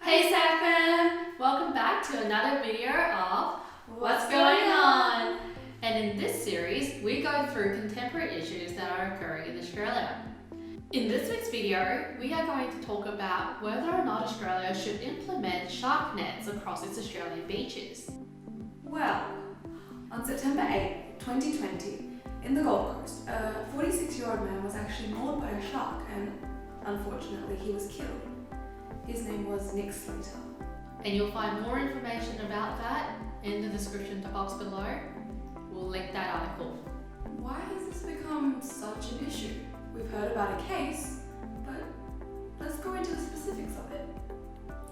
Hey Fam! Welcome back to another video of What's Going On? And in this series, we go through contemporary issues that are occurring in Australia. In this week's video, we are going to talk about whether or not Australia should implement shark nets across its Australian beaches. Well, on September 8, 2020, in the Gold Coast, a 46-year-old man was actually mauled by a shark and unfortunately he was killed. His name was Nick Slater. And you'll find more information about that in the description box below. We'll link that article. Why has this become such an issue? We've heard about a case, but let's go into the specifics of it.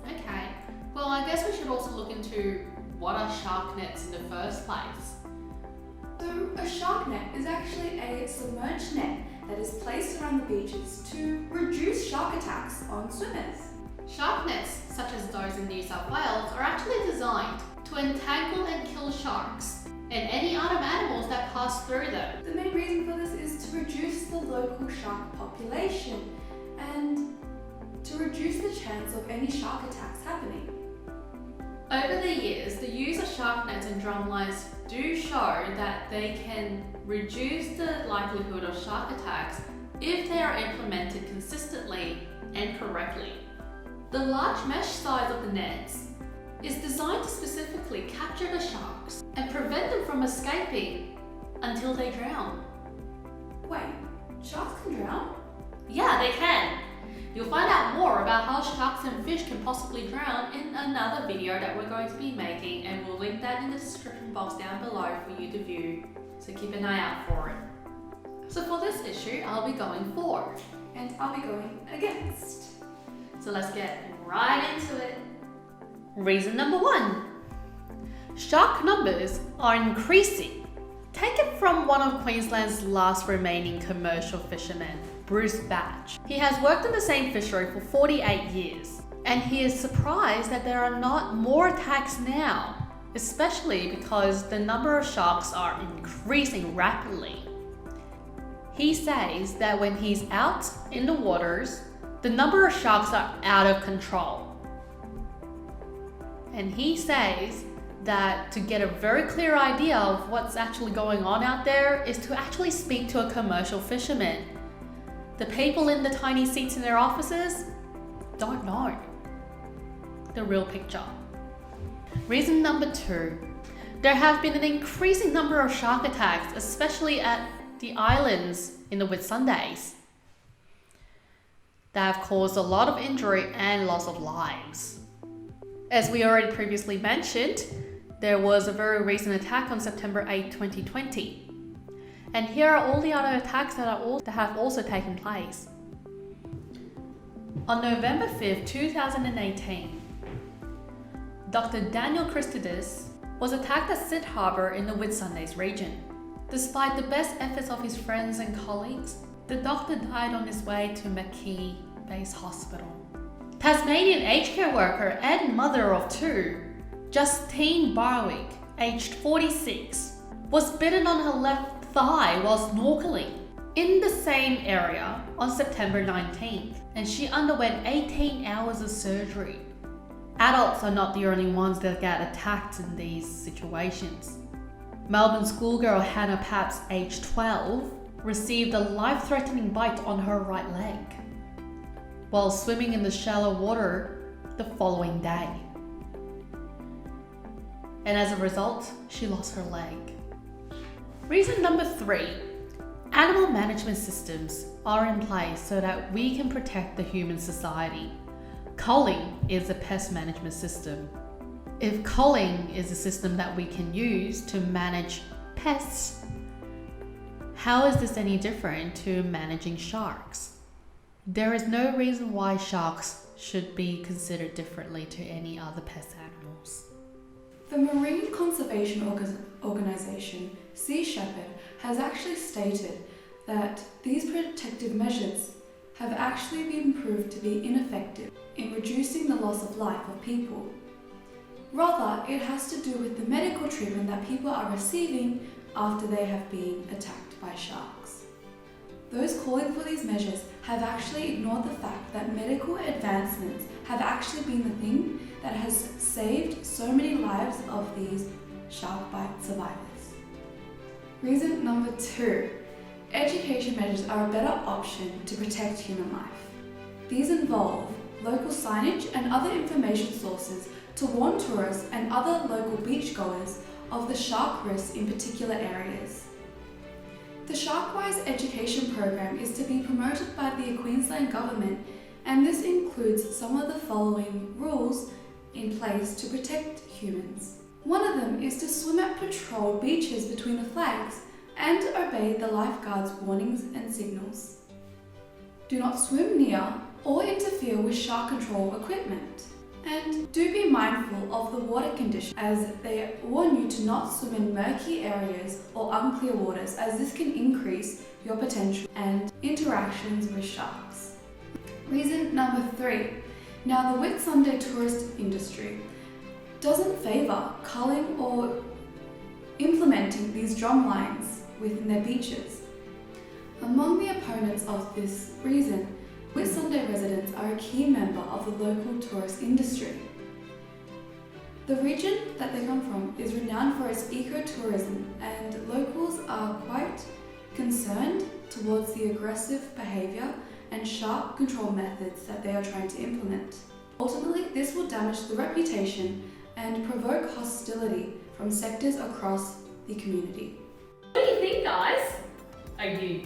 Okay, well I guess we should also look into what are shark nets in the first place. So a shark net is actually a submerged net that is placed around the beaches to reduce shark attacks on swimmers. Shark nets, such as those in New South Wales, are actually designed to entangle and kill sharks and any other animals that pass through them. The main reason for this is to reduce the local shark population and to reduce the chance of any shark attacks happening. Over the years, the use of shark nets and drumlines do show that they can reduce the likelihood of shark attacks if they are implemented consistently and correctly. The large mesh size of the nets is designed to specifically capture the sharks and prevent them from escaping until they drown. Wait, sharks can drown? Yeah, they can. You'll find out more about how sharks and fish can possibly drown in another video that we're going to be making, and we'll link that in the description box down below for you to view, so keep an eye out for it. So for this issue, I'll be going for, and I'll be going against. So let's get right into it. Reason number 1. Shark numbers are increasing. Take it from one of Queensland's last remaining commercial fishermen, Bruce Batch. He has worked in the same fishery for 48 years, and he is surprised that there are not more attacks now, especially because the number of sharks are increasing rapidly. He says that when he's out in the waters, the number of sharks are out of control. And he says that to get a very clear idea of what's actually going on out there is to actually speak to a commercial fisherman. The people in the tiny seats in their offices don't know the real picture. Reason number 2. There have been an increasing number of shark attacks, especially at the islands in the Whitsundays, that have caused a lot of injury and loss of lives. As we already previously mentioned, there was a very recent attack on September 8, 2020. And here are all the other attacks that have also taken place. On November 5, 2018, Dr. Daniel Christidis was attacked at Sid Harbour in the Whitsundays region. Despite the best efforts of his friends and colleagues, the doctor died on his way to Macquarie Base Hospital. Tasmanian aged care worker and mother of 2, Justine Barwick, aged 46, was bitten on her left thigh while snorkeling in the same area on September 19th, and she underwent 18 hours of surgery. Adults are not the only ones that get attacked in these situations. Melbourne schoolgirl Hannah Papps, aged 12, received a life-threatening bite on her right leg while swimming in the shallow water the following day. And as a result, she lost her leg. Reason number 3. Animal management systems are in place so that we can protect the human society. Culling is a pest management system. If culling is a system that we can use to manage pests, how is this any different to managing sharks? There is no reason why sharks should be considered differently to any other pest animals. The Marine Conservation Organisation, Sea Shepherd, has actually stated that these protective measures have actually been proved to be ineffective in reducing the loss of life of people. Rather, it has to do with the medical treatment that people are receiving after they have been attacked by sharks. Those calling for these measures have actually ignored the fact that medical advancements have actually been the thing that has saved so many lives of these shark bite survivors. Reason number 2. Education measures are a better option to protect human life. These involve local signage and other information sources to warn tourists and other local beachgoers of the shark risks in particular areas. The Sharkwise education program is to be promoted by the Queensland Government, and this includes some of the following rules in place to protect humans. One of them is to swim at patrolled beaches between the flags and obey the lifeguards' warnings and signals. Do not swim near or interfere with shark control equipment. And do be mindful of the water conditions, as they warn you to not swim in murky areas or unclear waters, as this can increase your potential and interactions with sharks. Reason number 3. Now, the Whitsunday tourist industry doesn't favour culling or implementing these drum lines within their beaches. Among the opponents of this reason, Whitsunday residents are a key member of the local tourist industry. The region that they come from is renowned for its ecotourism, and locals are quite concerned towards the aggressive behaviour and shark control methods that they are trying to implement. Ultimately, this will damage the reputation and provoke hostility from sectors across the community. What do you think, guys? Are you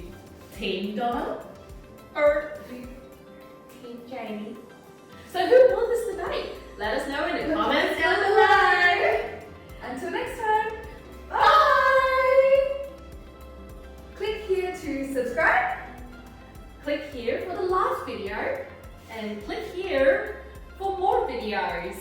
Team Donna or Team Jamie? So who won this debate? Let us know in the comments down below. Until next time, bye! Click here to subscribe. Click here for the last video and click here for more videos.